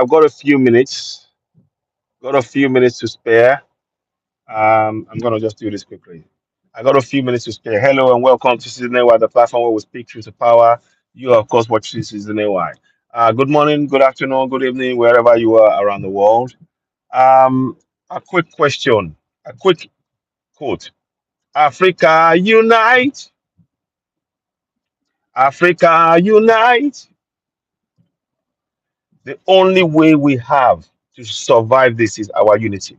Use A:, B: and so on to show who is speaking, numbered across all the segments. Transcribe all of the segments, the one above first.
A: I've got a few minutes. Got a few minutes to spare. I'm gonna just do this quickly. I got a few minutes to spare. Hello and welcome to Season AY, the platform where we speak truth to power. You, of course, watch Season AY. Good morning, good afternoon, good evening, wherever you are around the world. Um, a quick question, a quick quote: Africa unite, Africa unite. The only way we have to survive this is our unity.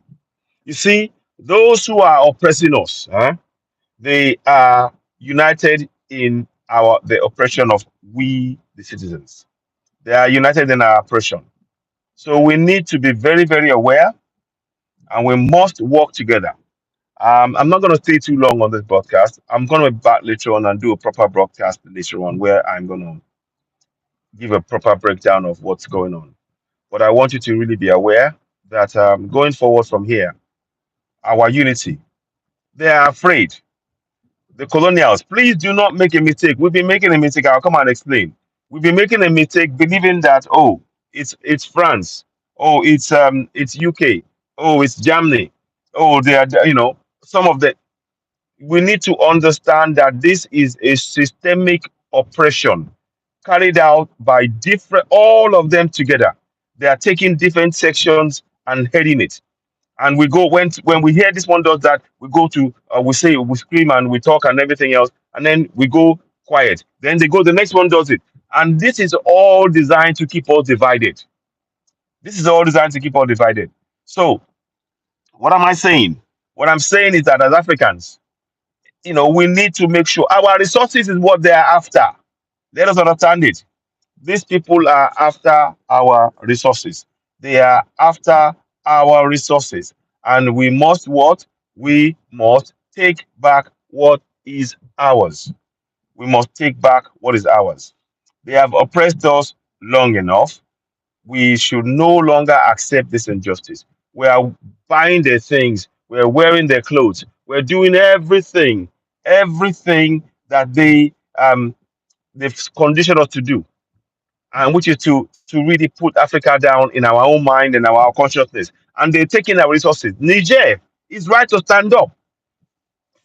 A: You see, those who are oppressing us, they are united in the oppression of we, the citizens. They are united in our oppression. So we need to be very, very aware, and we must work together. I'm not going to stay too long on this broadcast. I'm going to be back later on and do a proper broadcast later on where I'm going to give a proper breakdown of what's going on. But I want you to really be aware that going forward from here, our unity, they are afraid. The colonials, please do not make a mistake. We've been making a mistake. I'll come and explain. We've been making a mistake believing that it's France, it's UK, it's Germany, they are some of the. We need to understand that this is a systemic oppression carried out by different all of them together. They are taking different sections and heading it, and we go when we hear this one does that, we go to we say, we scream and we talk and everything else, and then we go quiet, then they go, the next one does it, and this is all designed to keep us divided. This is all designed to keep us divided. So what am I saying? What I'm saying is that as Africans, we need to make sure our resources is what they are after. Let us understand it. These people are after our resources. They are after our resources. And we must what? We must take back what is ours. We must take back what is ours. They have oppressed us long enough. We should no longer accept this injustice. We are buying their things, we're wearing their clothes, we're doing everything that they've conditioned us to do, and which is to really put Africa down in our own mind and our consciousness. And they're taking our resources. Niger is right to stand up.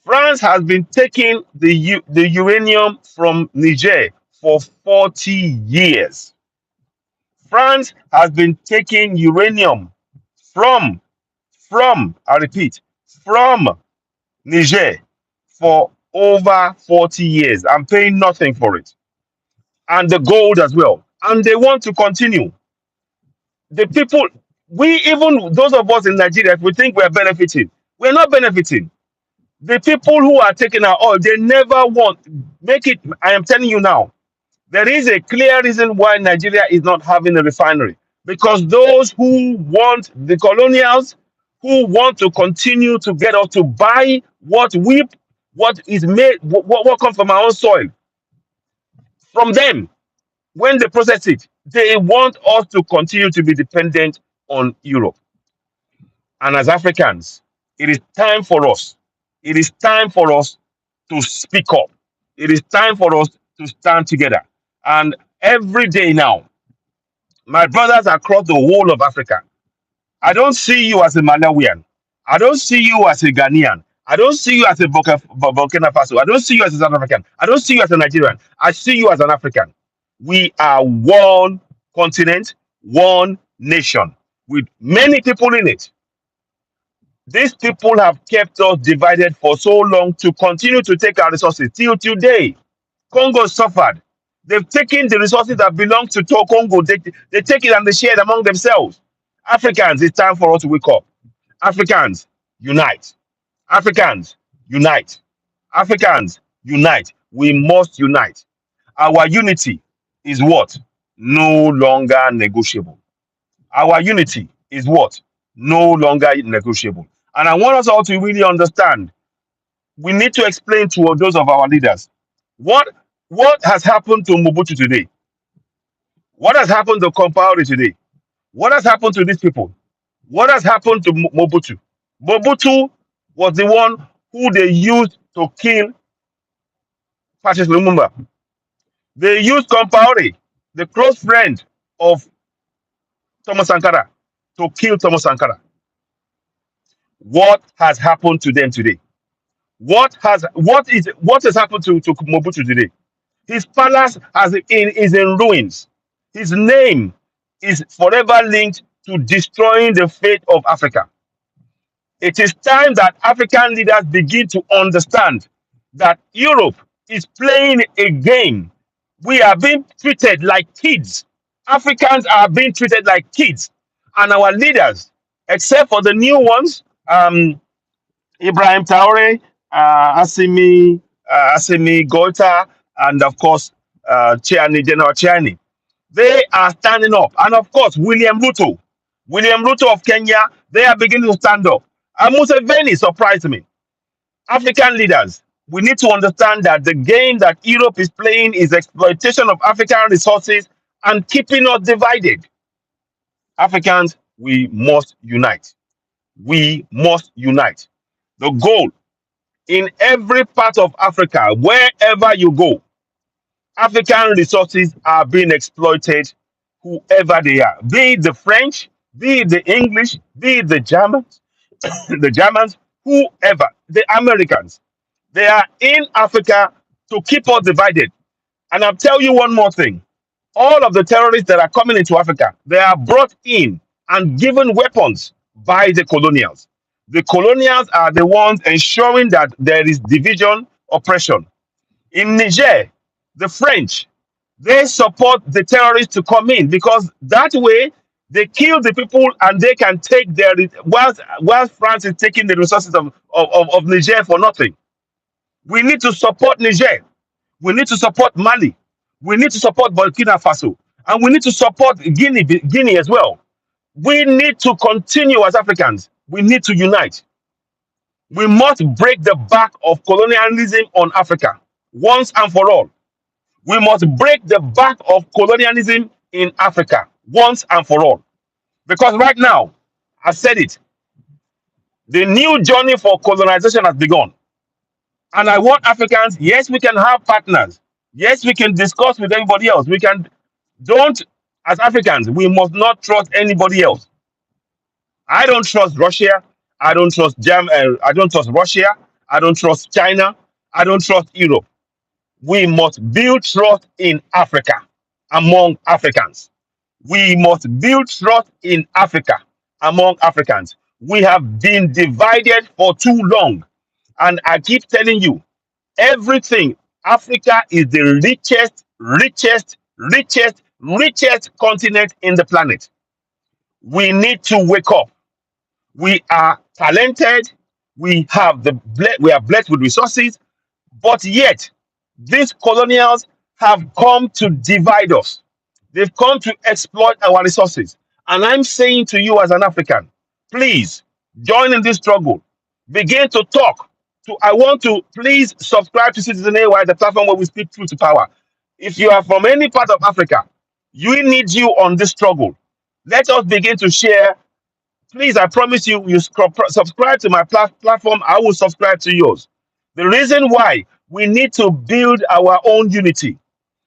A: France has been taking the uranium from Niger for 40 years. France has been taking uranium from, I repeat, from Niger for over 40 years. I'm paying nothing for it. And the gold as well. And they want to continue. The people, even those of us in Nigeria, if we think we're benefiting, we're not benefiting. The people who are taking our oil, they never want, make it, I am telling you now, there is a clear reason why Nigeria is not having a refinery. Because those who want, the colonials, who want to continue to get us to buy what is made, what comes from our own soil, from them, when they process it, they want us to continue to be dependent on Europe. And as Africans, it is time for us. It is time for us to speak up. It is time for us to stand together. And every day now, my brothers across the whole of Africa, I don't see you as a Malawian. I don't see you as a Ghanaian. I don't see you as a Burkina Faso. I don't see you as a South African. I don't see you as a Nigerian. I see you as an African. We are one continent, one nation, with many people in it. These people have kept us divided for so long to continue to take our resources till today. Congo suffered. They've taken the resources that belong to Congo. They take it and they share it among themselves. Africans, it's time for us to wake up. Africans, unite. Africans, unite. Africans, unite. We must unite. Our unity is what? No longer negotiable. Our unity is what? No longer negotiable. And I want us all to really understand, we need to explain to those of our leaders what has happened to Mobutu today. What has happened to Compaore today? What has happened to these people? What has happened to Mobutu? Mobutu was the one who they used to kill Patrice Lumumba. They used Compaore, the close friend of Thomas Sankara, to kill Thomas Sankara. What has happened to them today? What has happened to Mobutu today? His palace is in ruins. His name is forever linked to destroying the fate of Africa. It is time that African leaders begin to understand that Europe is playing a game. We are being treated like kids. Africans are being treated like kids. And our leaders, except for the new ones, Ibrahim Traore, Assimi Goita, and of course, General Chiani, they are standing up. And of course, William Ruto of Kenya, they are beginning to stand up. And Museveni surprised me. African leaders, we need to understand that the game that Europe is playing is exploitation of African resources and keeping us divided. Africans, we must unite. We must unite. The goal in every part of Africa, wherever you go, African resources are being exploited, whoever they are, be it the French, be it the English, be it the Germans, the Germans, whoever, the Americans. They are in Africa to keep us divided. And I'll tell you one more thing. All of the terrorists that are coming into Africa, they are brought in and given weapons by the colonials. The colonials are the ones ensuring that there is division, oppression. In Niger, the French, they support the terrorists to come in because that way they kill the people and they can take their whilst France is taking the resources of Niger for nothing. We need to support Niger. We need to support Mali. We need to support Burkina Faso. And we need to support Guinea as well. We need to continue as Africans. We need to unite. We must break the back of colonialism on Africa once and for all. We must break the back of colonialism in Africa once and for all. Because right now, I said it, the new journey for colonization has begun. And I want Africans, yes, we can have partners. Yes, we can discuss with everybody else. We can, don't, as Africans, we must not trust anybody else. I don't trust Russia. I don't trust Russia. I don't trust China. I don't trust Europe. We must build trust in Africa among Africans. We must build trust in Africa among Africans. We have been divided for too long. And I keep telling you, everything, Africa is the richest continent in the planet. We need to wake up. We are talented. We are blessed with resources, but yet these colonials have come to divide us. They've come to exploit our resources. And I'm saying to you as an African, please join in this struggle. Begin to talk. I want to please subscribe to Citizen AY, the platform where we speak truth to power. If you are from any part of Africa, we need you on this struggle. Let us begin to share. Please, I promise you, subscribe to my platform, I will subscribe to yours. The reason why we need to build our own unity,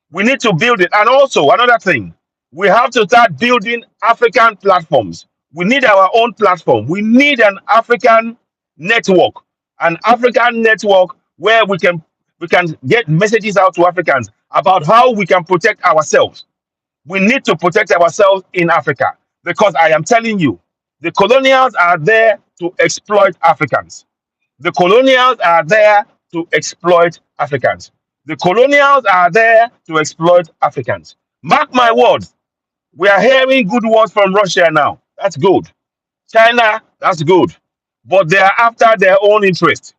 A: we need to build it. And also, another thing, we have to start building African platforms. We need our own platform. We need an African network, where we can get messages out to Africans about how we can protect ourselves. We need to protect ourselves in Africa because I am telling you, the colonials are there to exploit Africans. The colonials are there to exploit Africans. The colonials are there to exploit Africans. Mark my words, we are hearing good words from Russia now. That's good. China, that's good. But they are after their own interest.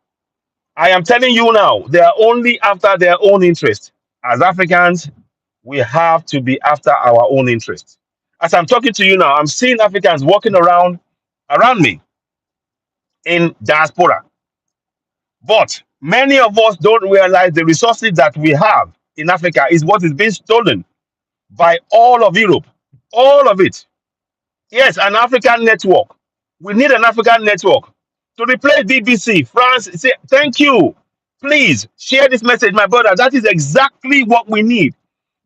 A: I am telling you now, they are only after their own interest. As Africans, we have to be after our own interest. As I'm talking to you now, I'm seeing Africans walking around me in diaspora. But many of us don't realize the resources that we have in Africa is what is being stolen by all of Europe. All of it. Yes, an African network. We need an African network to replace BBC, France. Say, thank you. Please share this message, my brother. That is exactly what we need.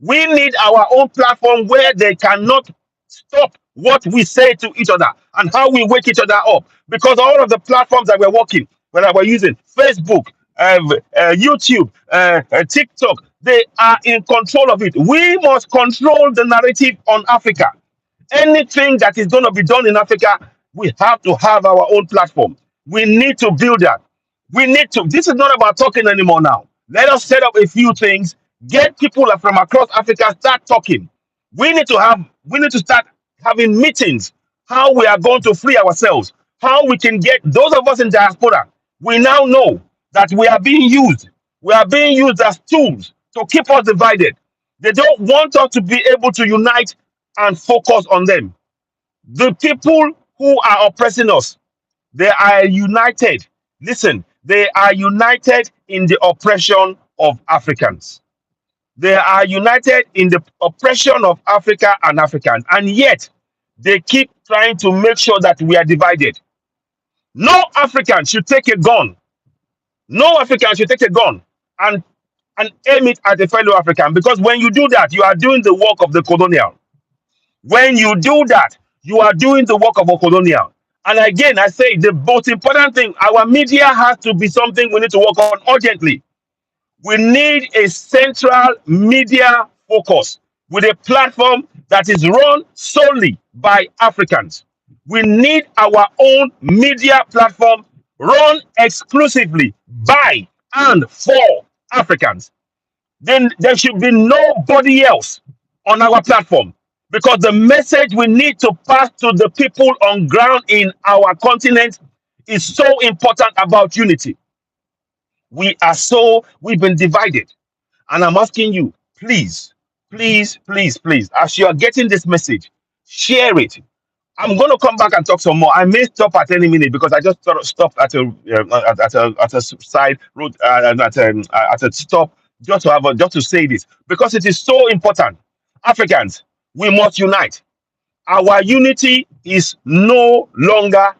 A: We need our own platform where they cannot stop what we say to each other and how we wake each other up. Because all of the platforms that we're working, that we're using, Facebook, YouTube, TikTok, they are in control of it. We must control the narrative on Africa. Anything that is going to be done in Africa, we have to have our own platform. We need to build that. We need to. This is not about talking anymore now. Let us set up a few things, get people from across Africa, start talking. We need to start having meetings, how we are going to free ourselves, how we can get those of us in diaspora. We now know that we are being used. We are being used as tools to keep us divided. They don't want us to be able to unite and focus on them. The people who are oppressing us, they are united. Listen, they are united in the oppression of Africans. They are united in the oppression of Africa and Africans. And yet, they keep trying to make sure that we are divided. No African should take a gun. No African should take a gun and, and aim it at a fellow African. Because when you do that, you are doing the work of the colonial. When you do that, you are doing the work of a colonial. And again, I say the most important thing, our media has to be something we need to work on urgently. We need a central media focus with a platform that is run solely by Africans. We need our own media platform run exclusively by and for Africans. Then there should be nobody else on our platform, because the message we need to pass to the people on ground in our continent is so important about unity. We've been divided. And I'm asking you, please, please, please, please, as you are getting this message, share it. I'm going to come back and talk some more. I may stop at any minute because I just sort of stopped at a side road at a stop just to just to say this, because it is so important. Africans, we must unite. Our unity is no longer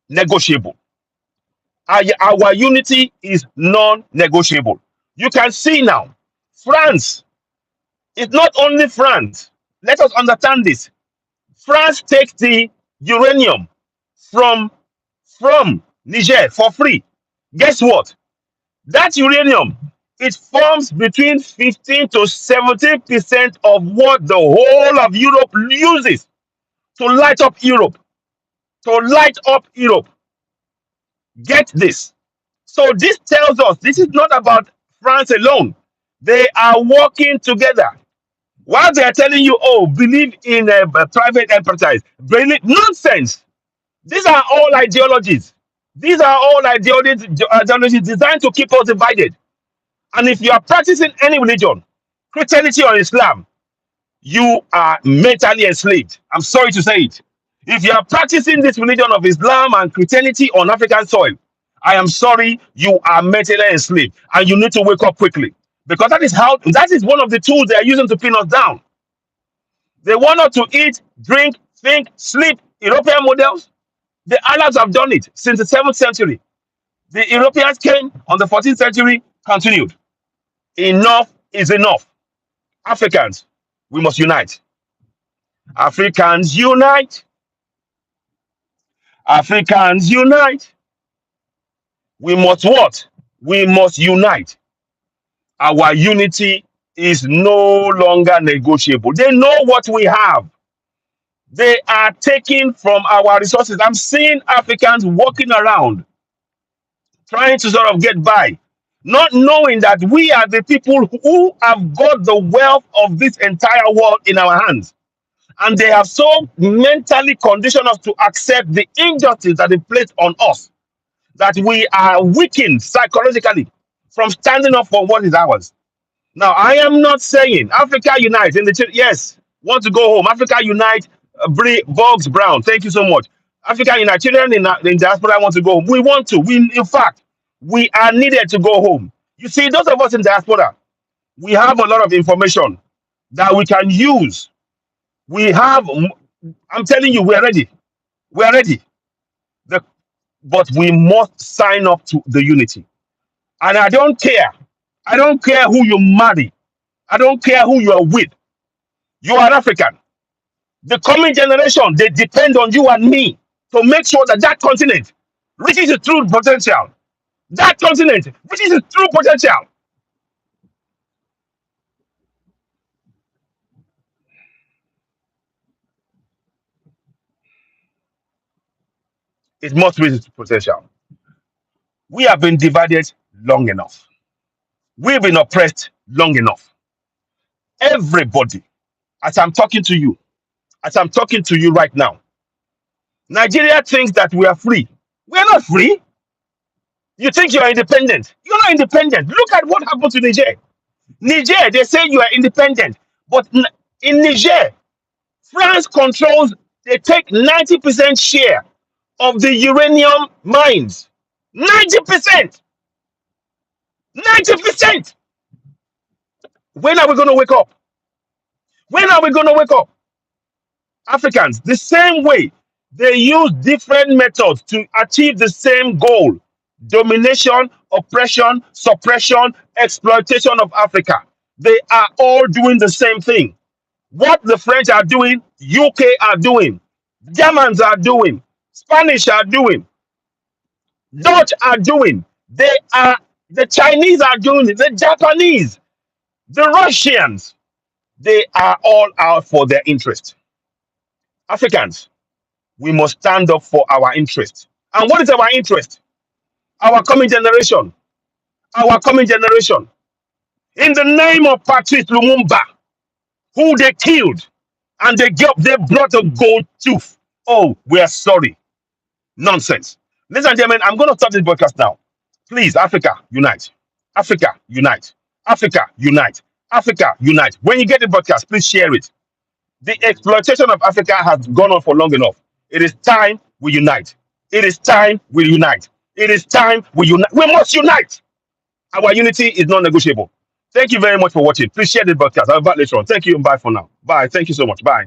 A: negotiable. Our unity is non-negotiable. You can see now, France is not only France. Let us understand this. France takes the uranium from Niger for free. Guess what? That uranium, it forms between 15 to 70% of what the whole of Europe uses to light up Europe. To light up Europe. Get this. So this tells us this is not about France alone. They are working together. While they are telling you, oh, believe in a private enterprise, believe nonsense. These are all ideologies. These are all ideologies designed to keep us divided. And if you are practicing any religion, Christianity or Islam, you are mentally enslaved. I'm sorry to say it. If you are practicing this religion of Islam and Christianity on African soil, I am sorry, you are mentally enslaved, and you need to wake up quickly, because that is one of the tools they are using to pin us down. They want us to eat, drink, think, sleep. European models, the Arabs have done it since the 7th century. The Europeans came on the 14th century, continued. Enough is enough. Africans, we must unite. Africans unite. Africans unite. We must what? We must unite. Our unity is no longer negotiable. They know what we have. They are taking from our resources. I'm seeing Africans walking around trying to sort of get by, not knowing that we are the people who have got the wealth of this entire world in our hands. And they have so mentally conditioned us to accept the injustice that is placed on us, that we are weakened psychologically from standing up for what is ours. Now, I am not saying Africa unite in the yes, want to go home. Africa unite, Boggs Brown. Thank you so much. Africa unite. Children in diaspora want to go home. We want to. In fact, we are needed to go home. You see, those of us in diaspora, we have a lot of information that we can use. We have. I'm telling you, we're ready. We're ready. But we must sign up to the unity. And I don't care. I don't care who you marry. I don't care who you are with. You are African. The coming generation, they depend on you and me to make sure that that continent reaches its true potential. That continent reaches its true potential. It must reach its potential. We have been divided long enough. We've been oppressed long enough. Everybody, as I'm talking to you, as I'm talking to you right now, Nigeria thinks that we are free. We are not free. You think you are independent. You're not independent. Look at what happened to Niger. Niger, they say you are independent. But in Niger, France controls, they take 90% share of the uranium mines. 90%. 90%. When are we going to wake up? When are we going to wake up? Africans, the same way they use different methods to achieve the same goal: domination, oppression, suppression, exploitation of Africa. They are all doing the same thing. What the French are doing, UK are doing, Germans are doing, Spanish are doing, Dutch are doing. They are the Chinese are doing it, the Japanese, the Russians. They are all out for their interest. Africans, we must stand up for our interest. And what is our interest? Our coming generation. Our coming generation. In the name of Patrice Lumumba, who they killed, and they brought a gold tooth. Oh, we are sorry. Nonsense. Ladies and gentlemen, I'm going to stop this broadcast now. Please, Africa, unite. Africa, unite. Africa, unite. Africa, unite. When you get the broadcast, please share it. The exploitation of Africa has gone on for long enough. It is time we unite. It is time we unite. It is time we unite. We must unite. Our unity is non-negotiable. Thank you very much for watching. Please share the broadcast. I'll be back later on. Thank you and bye for now. Bye. Thank you so much. Bye.